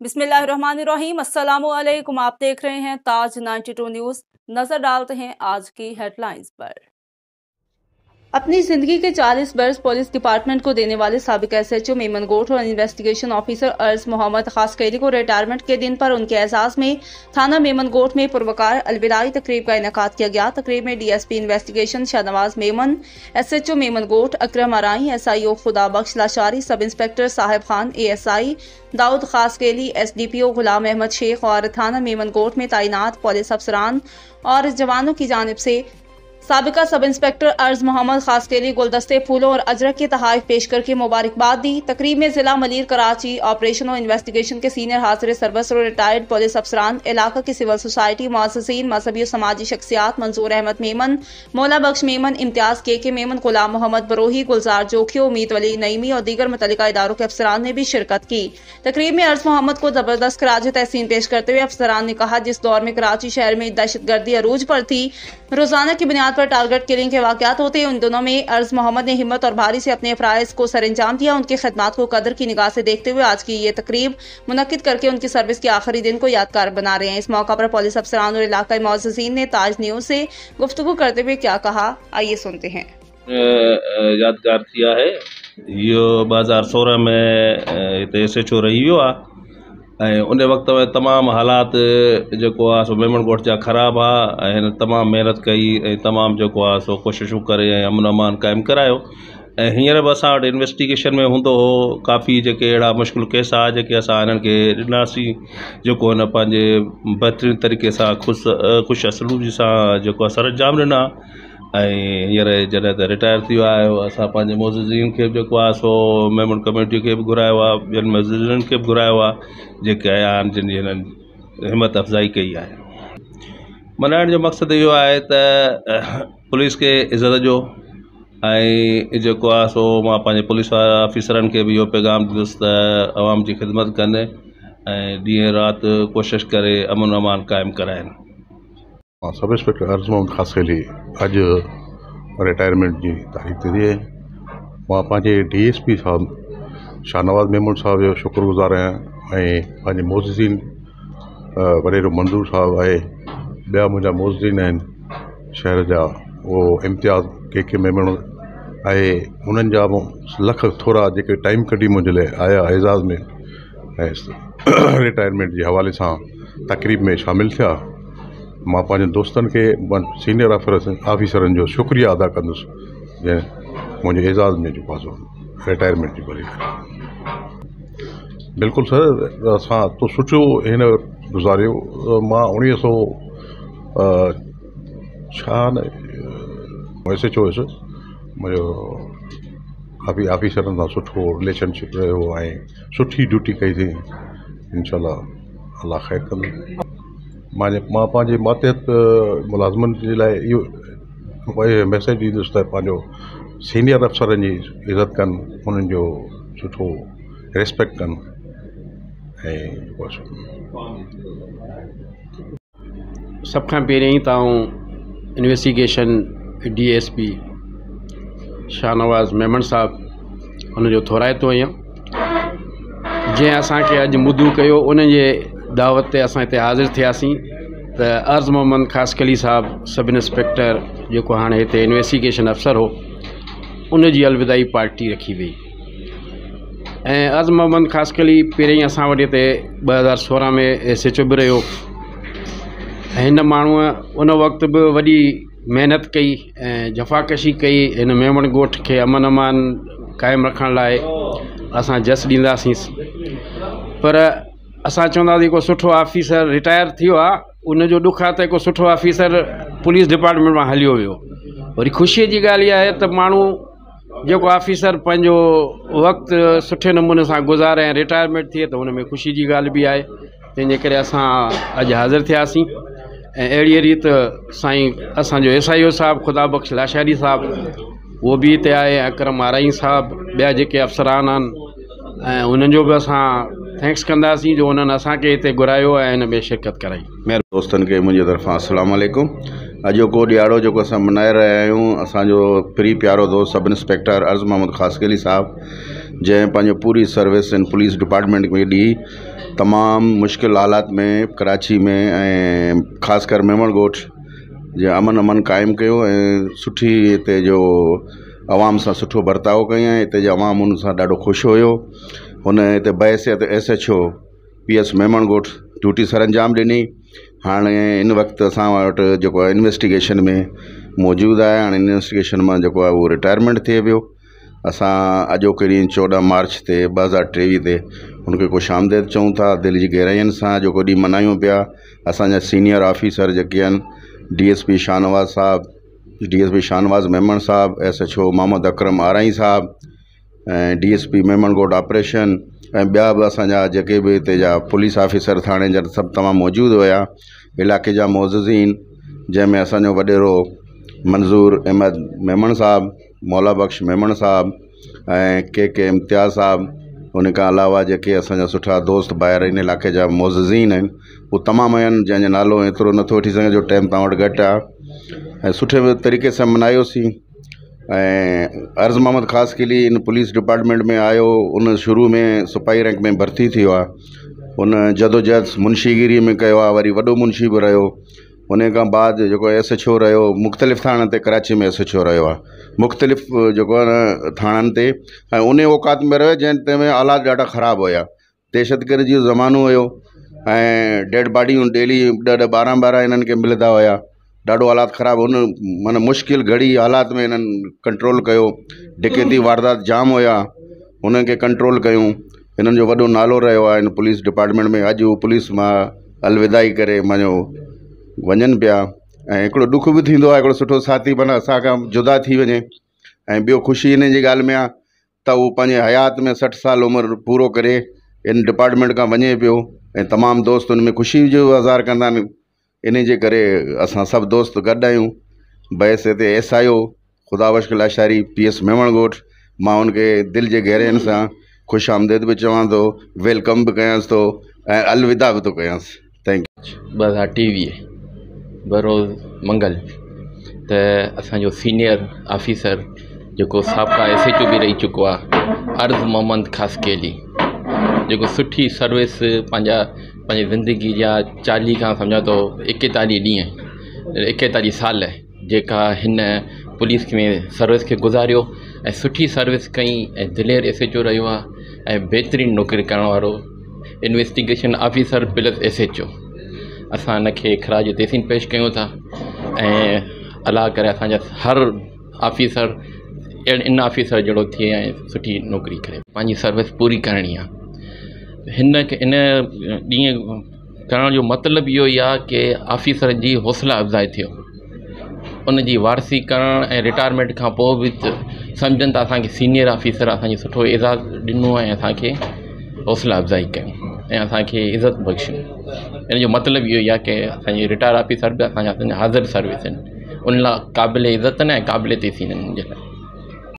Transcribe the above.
बिस्मिल्लाहिर्रहमानिर्रहीम। अस्सलामुअलैकुम। आप देख रहे हैं ताज 92 न्यूज़। नजर डालते हैं आज की हेडलाइंस पर। अपनी जिंदगी के 40 बरस पुलिस डिपार्टमेंट को देने वाले साबिक SHO मेमन गोट और इन्वेस्टिगेशन ऑफिसर अर्ज मोहम्मद खासकैली को रिटायरमेंट के दिन पर उनके एजाज में थाना मेमन गोट में पुरवकार अलविदाई तकरीब का इनेकाद किया गया। तकरीब में DSP investigation Shahnawaz Memon, SHO Memon गोट अकरम आराई, SIO खुदा बख्श लाशारी, सब इंस्पेक्टर साहिब खान, ASI दाऊद खासकैली, SDPO गुलाम अहमद शेख और थाना मेमन गोट में तैनात पुलिस अफसरान और जवानों की जानिब से साबिका सब इंस्पेक्टर अर्ज मोहम्मद खासकैली गुलदस्ते, फूलों और अजरक के तोहफे पेश करके मुबारकबाद दी। तकरीब में जिला मलीर कराची ऑपरेशन और इन्वेस्टिगेशन के सीनियर हाजिर सरबस और रिटायर्ड पुलिस अफसरान, इलाका की सिविल सोसाइटी, मुअस्सिसीन, मजहबी और समाजी शख्सियात, मंजूर अहमद मेमन, मौला बख्श मेमन, इम्तियाज के मेमन, गुलाम मोहम्मद बरोही, गुलजार जोखियो, उम्मीद वली नईमी और दीगर मुतल्लिका इदारों के अफसरान ने भी शिरकत की। तकरीब में अर्ज मोहम्मद को जबरदस्त खराज तहसीन पेश करते हुए अफसरान ने कहा, जिस दौर में कराची शहर में दहशतगर्दी अरूज पर थी, रोजाना की बुनियाद पर टारगेट किलिंग के वाकयात होते हैं, उन दिनों में अर्ज मोहम्मद ने हिम्मत और भारी से अपने फ़राइज़ को सरअंजाम दिया। उनकी खिदमत को कदर की निगाह से देखते हुए आज की ये तकरीब मुनक्किद करके उनकी सर्विस के आखिरी दिन को यादगार बना रहे हैं। इस मौका पर पुलिस अफसरान और इलाकाई मुअज़्ज़िज़ीन ने ताज न्यूज़ से गुफ्तगू करते हुए क्या कहा, आइए सुनते हैं। यादगार थिया है यो 2016 में हिते SHO रही वियो आहे ऐं उन वक़्त में तमामु हालात जेको आहे सो मेमन गोठ जा ख़राबु आहे ऐं हिन तमामु महिनत कई ऐं तमामु जेको आहे सो कोशिशूं करे ऐं अमन अमान क़ाइमु करायो। ऐं हींअर बि असां वटि इन्वेस्टिगेशन में हूंदो हो काफ़ी जेके अहिड़ा मुश्किल केस आहे जेके असां हिननि खे ॾिनासीं, जेको हिन पंहिंजे बहितरीन तरीक़े सां ख़ुशि असलूबी सां जेको आहे सरअंजाम ॾिना। ऐं हींअर जॾहिं त रिटायर थी वियो आहे असां पंहिंजे मुअज़्ज़िज़ीन खे जेको आहे सो मेमन कम्यूनिटी खे बि घुरायो आहे, ॿियनि मुअज़्ज़िज़ीन खे बि घुरायो आहे जेके आया आहिनि जिन जी हिननि हिमत अफ़ज़ाई कई आहे। मल्हाइण जो मक़सदु इहो आहे त पुलिस खे इज़त ॾियो ऐं जेको आहे सो मां पंहिंजे पुलिस वारा ऑफिसरनि खे बि इहो पैगाम ॾींदुसि त आवाम जी ख़िदमत कनि ऐं ॾींहुं राति कोशिशि करे अमन अमान क़ाइमु कराइनि। सब इंस्पेक्टर अर्ज मोहम्मद खासकैली अॼु रिटायरमेंट जी तारीख़ ते थिए। मां पंहिंजे DSP साहब शाहनवाज मेमन साहब जो शुक्रगुज़ार आहियां ऐं पंहिंजे मुअज़्ज़िज़ीन वॾेरो मंज़ूर साहब आहे, ॿिया मुंहिंजा मुअज़्ज़िज़ीन आहिनि शहर जा, उहो इम्तियाज़ के मेमन आहे, उन्हनि जा लख थोरा जेके टाइम कढी मुंहिंजे लाइ आया एज़ाज़ में ऐं रिटायरमेंट जे हवाले सां तक़रीब में शामिलु थिया। मां पंहिंजे दोस्तनि खे सीनियर ऑफिसरनि जो शुक्रिया अदा कंदुसि जंहिं मुंहिंजे एज़ाज़ में जेको आहे रिटायरमेंट जी भरी बिल्कुलु सर असां तो सुठो हिन गुज़ारियो। मां 1900 SHO हुयुसि, मुंहिंजो काफ़ी ऑफिसरनि सां सुठो रिलेशनशिप रहियो ऐं सुठी ड्यूटी कई थी। इंशाल्लाह अल्लाह ख़ैर कंदो। मां पंहिंजे मातहत मुलाज़िमनि जे लाइ इहो मैसेज ॾींदुसि त पंहिंजो सीनियर अफ़सरनि जी इज़त कनि, उन्हनि जो सुठो रिस्पेक्ट कनि ऐं सभ खां पहिरियों तव्हां इन्वेस्टिगेशन DSP शाहनवाज मेमन साहब उनजो थोराइतो आहियां जंहिं असांखे अॼु मुद्दू कयो। उन जे दावत ते असां हिते हाज़िर थियासीं त अर्ज मोहम्मद खासकैली साहब सब इंस्पेक्टर जेको हाणे हिते इन्वेस्टिगेशन अफ़सर हो उन जी अलविदाई पार्टी रखी वई ऐं अर्ज मोहम्मद खासकैली पहिरीं असां वटि हिते 2016 में SHO बि रहियो ऐं हिन माण्हूअ उन वक़्तु बि वॾी महिनत कई ऐं जफ़ाकशी कई। हिन मेमन गोठ खे अमन अमान क़ाइमु रखण लाइ असां जस ॾींदासीं, पर असां चवंदासीं को सुठो ऑफिसर रिटायर थियो आहे, उनजो ॾुख आहे त को सुठो ऑफिसर पुलिस डिपार्टमेंट मां हलियो वियो। वरी ख़ुशीअ जी ॻाल्हि इहा आहे त माण्हू जेको ऑफिसर पंहिंजो वक़्तु सुठे नमूने सां गुज़ारे ऐं रिटायरमेंट थिए त हुन में ख़ुशी जी ॻाल्हि बि आहे। तंहिंजे करे असां अॼु हाज़िर थियासीं ऐं अहिड़ी रीति साईं असांजो SIO साहब खुदा बख्श लाशारी साहब उहो बि हिते आहे, अकरम आराई साहब, ॿिया जेके अफ़सरान आहिनि ऐं उन्हनि जो बि असां थैंक्स कंदासीं जो उन्हनि असांखे हिते घुरायो ऐं हिन में शिरकत कराई। दोस्तनि खे मुंहिंजे तरफ़ां अस्सलाम वालेकुम। अॼोको ॾियारो जेको असां मल्हाए रहिया आहियूं, असांजो प्री प्यारो दोस्त सब इंस्पेक्टर अर्ज मोहम्मद खासकैली साहब जैं पंहिंजो पूरी सर्विस इन पुलिस डिपार्टमेंट में ॾी तमामु मुश्किल हालात में कराची में ऐं ख़ासि कर मेमण ॻोठ जे अमन क़ाइमु कयो ऐं सुठी हिते जो आवाम सां सुठो बर्ताव कई ऐं हिते जो आवाम उन सां ॾाढो ख़ुशि हुयो। हुन हिते बहसियत SHO PS मेमण ॻोठ ड्यूटी सर अंजाम ॾिनी। हाणे इन वक़्तु असां वटि जेको आहे इन्वेस्टिगेशन में मौजूदु आहे। हाणे इन्वेस्टिगेशन मां जेको आहे उहो रिटायरमेंट थिए पियो। असां अॼोके ॾींहुं 14 मार्च ते 2023 ते हुनखे ख़ुशि आमदेद चऊं था। दिलि जी गहराइयुनि सां जेको ॾींहुं मल्हायूं पिया। असांजा सीनियर ऑफिसर जेके आहिनि DSP शाहनवाज़ साहब, DSP शाहनवाज़ मेमण साहब, SHO मोहम्मद अकरम आराई साहब ऐं DSP मेमण ॻोठ ऑपरेशन ऐं ॿिया बि असांजा जेके बि हिते जा पुलिस ऑफिसर थाणे जा सभु तमामु मौजूदु हुया। इलाइक़े जा मोज़ज़ीन जंहिंमें असांजो वॾेरो मंज़ूर अहमद मेमण साहब, मौला बख़्श मेमण साहब ऐं के इम्तियाज़ साहब, उन खां अलावा जेके असांजा सुठा दोस्त ॿाहिरि इन इलाइक़े जा मोज़ज़ीन आहिनि उहे तमामु आहिनि जंहिंजो नालो एतिरो नथो वठी सघां जो टाइम तव्हां वटि घटि आहे। ऐं सुठे तरीक़े सां मल्हायोसीं। ऐं अर्ज़ मोहम्मद ख़ासकिली इन पुलिस डिपार्टमेंट में आयो। उन शुरू में सिपाही रैंक में भर्ती थियो आहे। उन जदोजहद मुंशीगिरी में कयो आहे, वरी वॾो मुंशी बि रहियो। उन खां बाद जेको SHO रहियो, मुख़्तलिफ़ थाणनि ते कराची में SHO रहियो आहे, मुख़्तलिफ़ जेको आहे न थाणनि ते। ऐं उन औकात में रहियो जंहिं में हालात ॾाढा ख़राबु हुया। दहशतगर्दी जो ज़मानो हुयो ऐं डेड बॉडियूं डेली 12 इन्हनि खे मिलंदा हुया। ॾाढो हालात ख़राबु हुन माना मुश्किल घड़ी हालात में इन्हनि कंट्रोल कयो। डकैती वारदात जाम हुया, उन्हनि खे कंट्रोल कयूं। इन्हनि जो वॾो नालो रहियो आहे इन पुलिस डिपार्टमेंट में। अॼु उहे पुलिस मां अलविदाई करे मञो वञनि पिया। ऐं हिकिड़ो दुख बि थींदो आहे, हिकिड़ो सुठो साथी माना असांखां जुदा थी वञे। ऐं ॿियो ख़ुशी इन जी ॻाल्हि में आहे त उहो पंहिंजे हयात में 60 साल उमिरि पूरो करे इन डिपार्टमेंट खां वञे पियो। ऐं तमामु दोस्त उन में ख़ुशी जो इज़हार कंदा आहिनि। इन जे करे असां सभु दोस्त गॾु आहियूं। बहस हिते SIO ख़ुदाबख्श लाशारी PS मेमण ॻोठ, मां उनखे दिलि जे गहराइयुनि सां ख़ुशि आमदेद बि चवां थो, वेलकम बि कयांसि थो ऐं अलविदा बि थो कयांसि। Thank U. 2023 बरोज़ मंगल त असांजो सीनियर ऑफिसर जेको साबिक़ा SHO बि रही चुको आहे, अर्ज़ मोहम्मद ख़ासकेली, जेको सुठी सर्विस पंहिंजी ज़िंदगी जा 40 खां सम्झो तो 41 साल जेका हिन पुलिस में सर्विस खे गुज़ारियो ऐं सुठी सर्विस कई ऐं दिलेर SHO रहियो आहे ऐं बहितरीनु नौकरी करण वारो इन्वेस्टिगेशन ऑफिसर प्लस SHO। असां हिनखे ख़राज तहसीन पेश कयूं था ऐं अलाह करे असांजा हर ऑफिसर इन ऑफिसर जहिड़ो थिए ऐं सुठी नौकरी करे पंहिंजी सर्विस पूरी करणी आहे। इन ॾींहुं करण जो मतिलबु इहो ई आहे कि ऑफिसर जी हौसला अफ़ज़ाई थियो, उन जी वारसी करण ऐं रिटायरमेंट खां पोइ बि सम्झनि था असांखे सीनियर ऑफिसर असांखे सुठो एज़ाज़ ॾिनो ऐं असांखे हौसला अफ़ज़ाई कयूं ऐं असांखे इज़त बख़्शियूं। इन जो मतिलबु इहो ई आहे कि असांजे रिटायर ऑफिसर बि असांजा हाज़िर सर्विस आहिनि, उन लाइ क़ाबिल इज़त आहिनि ऐं क़ाबिल तहसीन आहिनि।